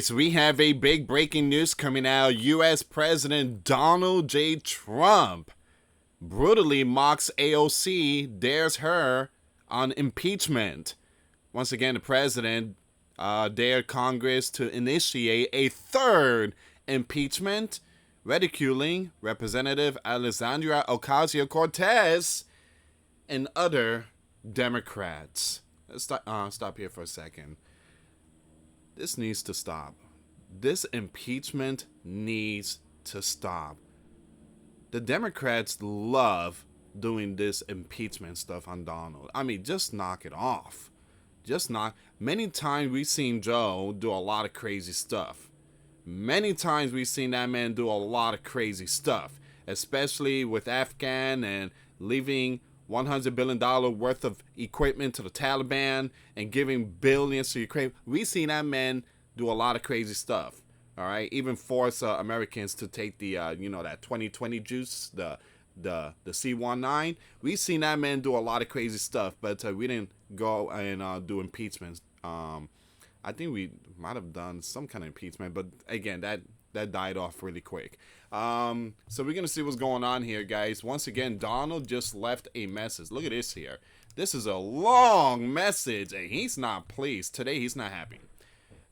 guys, we have a big breaking news coming out. US President Donald J. Trump brutally mocks AOC, dares her on impeachment. Once again, the president dared Congress to initiate a third impeachment, ridiculing Representative Alexandria Ocasio-Cortez and other Democrats. Let's stop here for a second. This needs to stop. This impeachment needs to stop. The Democrats love doing this impeachment stuff on Donald. I mean, just knock it off. Many times we've seen Joe do a lot of crazy stuff. Many times we've seen that man do a lot of crazy stuff, especially with Afghan and leaving $100 billion worth of equipment to the Taliban and giving billions to Ukraine. We've seen that man do a lot of crazy stuff. All right, even force Americans to take the that 2020 juice, the C19. We've seen that man do a lot of crazy stuff, but we didn't go and do impeachments. I think we might have done some kind of impeachment, but again, that died off really quick. So we're gonna see what's going on here, guys. Once again, Donald just left a message. Look at this here. This is a long message, and he's not pleased. Today, he's not happy.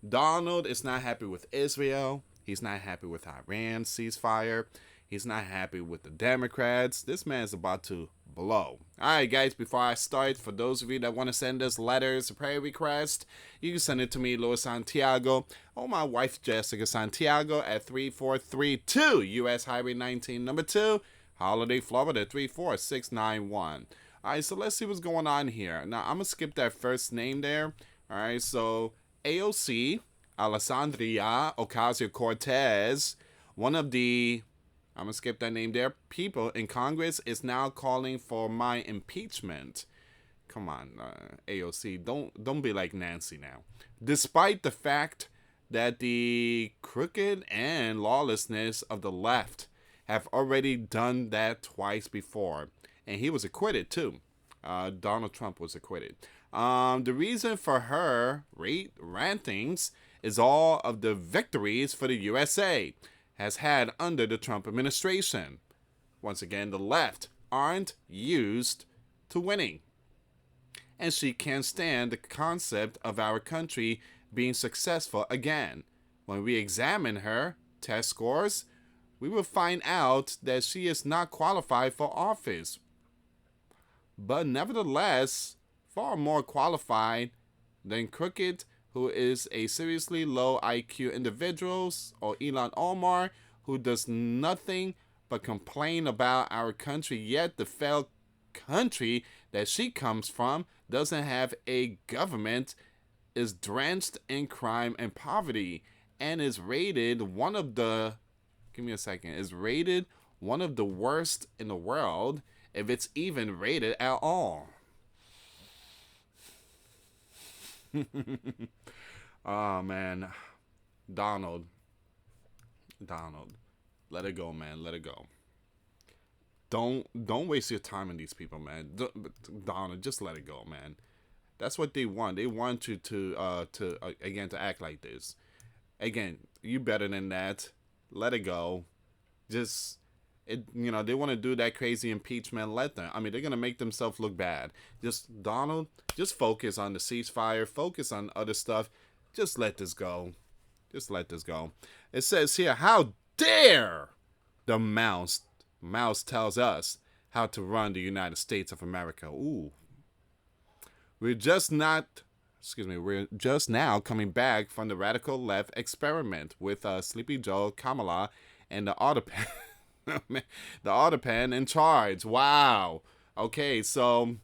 Donald is not happy with Israel. He's not happy with Iran ceasefire. He's not happy with the Democrats. This man's about to blow. Alright, guys, before I start, for those of you that want to send us letters, a prayer request, you can send it to me, US Santiago, or my wife, Jessica Santiago, at 3432 US Highway 19, number 2, Holiday, Florida, 34691. Alright, so let's see what's going on here. Now, I'm going to skip that first name there. Alright, so AOC, Alexandria Ocasio-Cortez, one of the, I'm going to skip that name there, people in Congress is now calling for my impeachment. Come on, AOC, don't be like Nancy now. Despite the fact that the crooked and lawlessness of the left have already done that twice before. And he was acquitted too. Donald Trump was acquitted. The reason for her rantings is all of the victories for the USA has had under the Trump administration. Once again, the left aren't used to winning. And she can't stand the concept of our country being successful again. When we examine her test scores, we will find out that she is not qualified for office. But nevertheless, far more qualified than Crooked, who is a seriously low IQ individual, or Ilhan Omar, who does nothing but complain about our country, yet the failed country that she comes from doesn't have a government, is drenched in crime and poverty, and is rated one of the, is rated one of the worst in the world, if it's even rated at all. Oh man, Donald, let it go, man. Let it go. Don't waste your time on these people, man. Donald, just let it go, man. That's what they want. They want you to act like this. Again, you better than that. Let it go. They want to do that crazy impeachment. Let them. I mean, they're going to make themselves look bad. Donald, just focus on the ceasefire. Focus on other stuff. Just let this go. It says here, how dare the mouse tells us how to run the United States of America. Ooh. We're just now coming back from the radical left experiment with Sleepy Joe, Kamala, and the Autopan. The Autopan in charge. Wow. Okay, so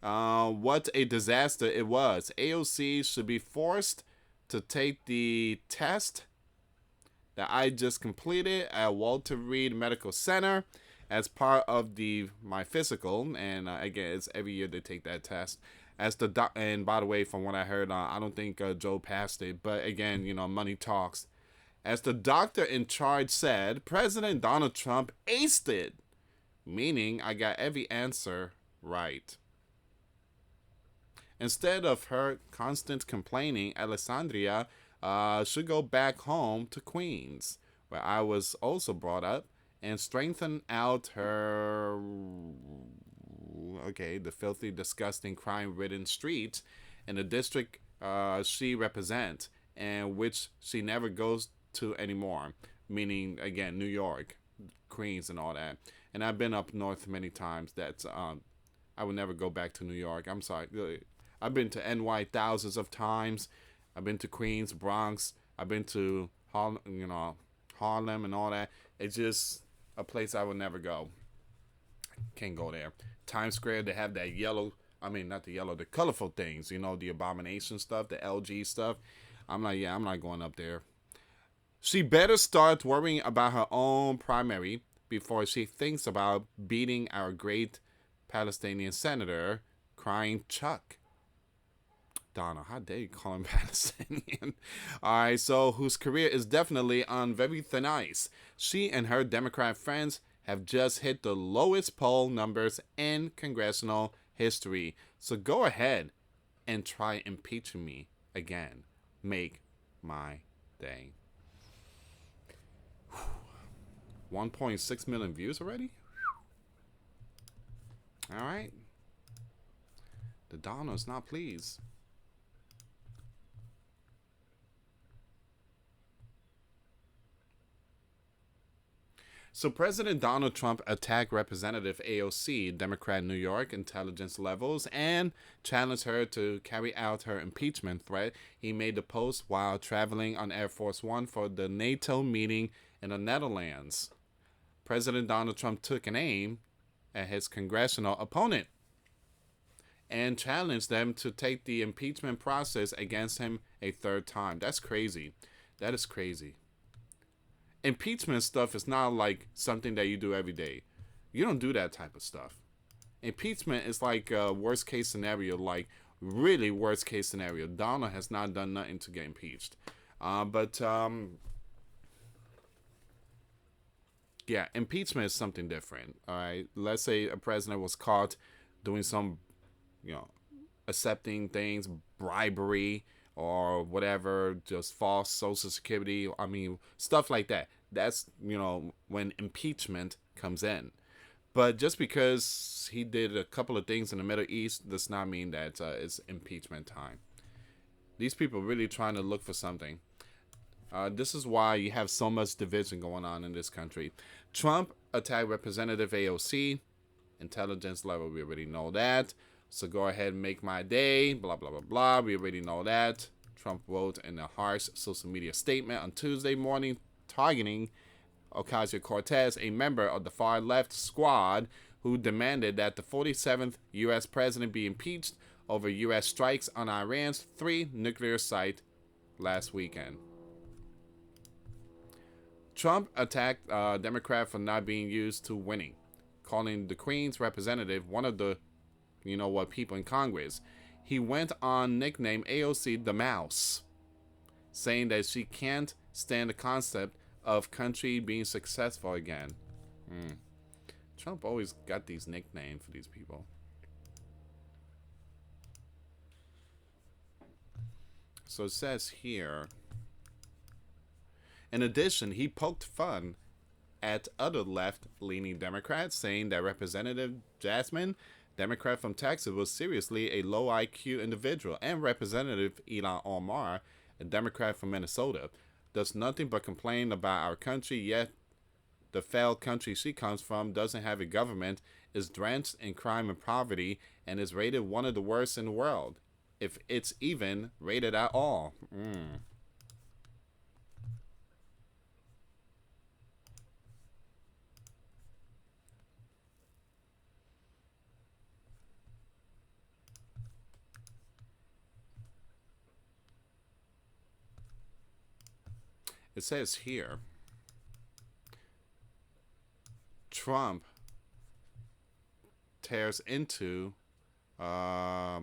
what a disaster it was. AOC should be forced to take the test that I just completed at Walter Reed Medical Center as part of my physical, and again, it's every year they take that test. And by the way, from what I heard, I don't think Joe passed it, but again, money talks. As the doctor in charge said, President Donald Trump aced it, meaning I got every answer right. Instead of her constant complaining, Alexandria should go back home to Queens, where I was also brought up, and strengthen out her, okay, the filthy, disgusting, crime-ridden streets in the district she represents, and which she never goes to anymore. Meaning, again, New York, Queens, and all that. And I've been up north many times. That's I would never go back to New York. I'm sorry. I've been to NY thousands of times. I've been to Queens, Bronx. I've been to Harlem and all that. It's just a place I would never go. Can't go there. Times Square, they have that yellow. I mean, not the yellow, the colorful things. You know, the abomination stuff, the LG stuff. I'm like, yeah, I'm not going up there. She better start worrying about her own primary before she thinks about beating our great Palestinian senator, crying Chuck. Donna, how dare you call him Palestinian? All right, so whose career is definitely on very thin ice. She and her Democrat friends have just hit the lowest poll numbers in congressional history. So go ahead and try impeaching me again. Make my day. 1.6 million views already? All right. The Donna's not pleased. So President Donald Trump attacked Representative AOC, Democrat New York, intelligence levels and challenged her to carry out her impeachment threat. He made the post while traveling on Air Force One for the NATO meeting in the Netherlands. President Donald Trump took an aim at his congressional opponent and challenged them to take the impeachment process against him a third time. That's crazy. That is crazy. Impeachment stuff is not like something that you do every day. You don't do that type of stuff. Impeachment is like a worst case scenario, like really worst case scenario. Donald has not done nothing to get impeached. Yeah, impeachment is something different. All right, let's say a president was caught doing some, accepting things, bribery, or whatever, just false social security. I mean, stuff like that. That's, when impeachment comes in. But just because he did a couple of things in the Middle East does not mean that it's impeachment time. These people are really trying to look for something. This is why you have so much division going on in this country. Trump attacked Representative AOC. Intelligence level, we already know that. So go ahead and make my day, blah, blah, blah, blah. We already know that. Trump wrote in a harsh social media statement on Tuesday morning targeting Ocasio-Cortez, a member of the far-left squad who demanded that the 47th U.S. president be impeached over U.S. strikes on Iran's 3 nuclear sites last weekend. Trump attacked a Democrat for not being used to winning, calling the Queen's representative one of the people in Congress. He went on nickname AOC the Mouse, saying that she can't stand the concept of country being successful again. Trump always got these nicknames for these people. So it says here, in addition, he poked fun at other left-leaning Democrats, saying that Representative Jasmine, Democrat from Texas, was seriously a low IQ individual, and Representative Ilhan Omar, a Democrat from Minnesota, does nothing but complain about our country, yet the failed country she comes from doesn't have a government, is drenched in crime and poverty, and is rated one of the worst in the world, if it's even rated at all. It says here, Trump tears into Joe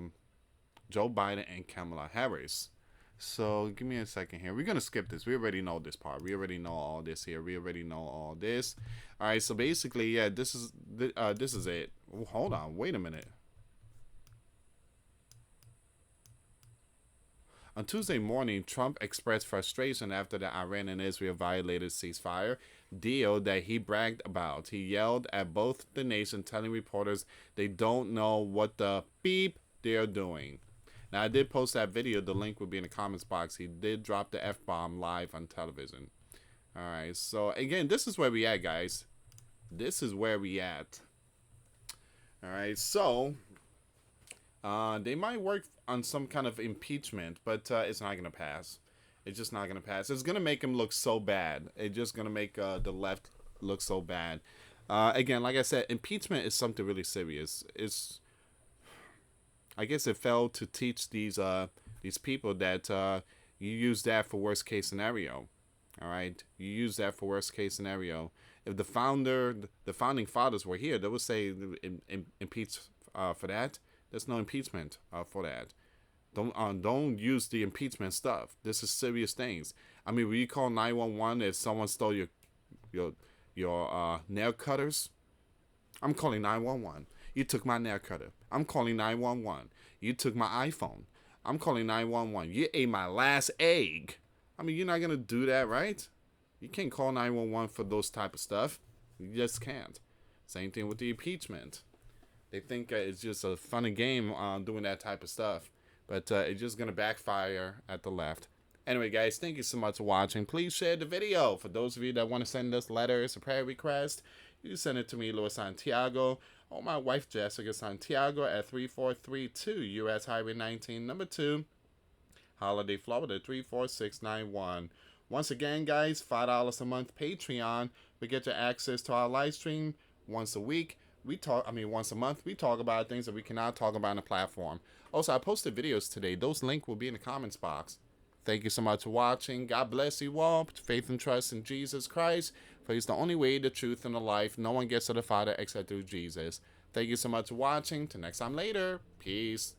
Biden and Kamala Harris. So give me a second here. We're going to skip this. We already know this part. We already know all this here. We already know all this. All right, so basically, yeah, this is it. Oh, hold on. Wait a minute. On Tuesday morning, Trump expressed frustration after the Iran and Israel violated ceasefire deal that he bragged about. He yelled at both the nation, telling reporters they don't know what the beep they're doing. Now, I did post that video. The link will be in the comments box. He did drop the F-bomb live on television. All right, so again, this is where we at, guys. This is where we at. All right, so they might work on some kind of impeachment, but it's not going to pass. It's just not going to pass. It's going to make him look so bad. It's just going to make the left look so bad. Again, like I said, impeachment is something really serious. I guess it failed to teach these people that you use that for worst case scenario. All right, you use that for worst case scenario. If the founding fathers were here, they would say impeach for that. There's no impeachment for that. Don't use the impeachment stuff. This is serious things. I mean, will you call 911 if someone stole your nail cutters? I'm calling 911. You took my nail cutter. I'm calling 911. You took my iPhone. I'm calling 911. You ate my last egg. I mean, you're not gonna do that, right? You can't call 911 for those type of stuff. You just can't. Same thing with the impeachment. They think it's just a funny game doing that type of stuff. But it's just going to backfire at the left. Anyway, guys, thank you so much for watching. Please share the video. For those of you that want to send us letters or prayer requests, you can send it to me, US Santiago, or my wife, Jessica Santiago, at 3432 US Highway 19, number 2, Holiday, Florida, 34691. Once again, guys, $5 a month Patreon. We get you access to our live stream once a week. Once a month, we talk about things that we cannot talk about on the platform. Also, I posted videos today. Those links will be in the comments box. Thank you so much for watching. God bless you all. Faith and trust in Jesus Christ. For He's the only way, the truth, and the life. No one gets to the Father except through Jesus. Thank you so much for watching. Till next time later. Peace.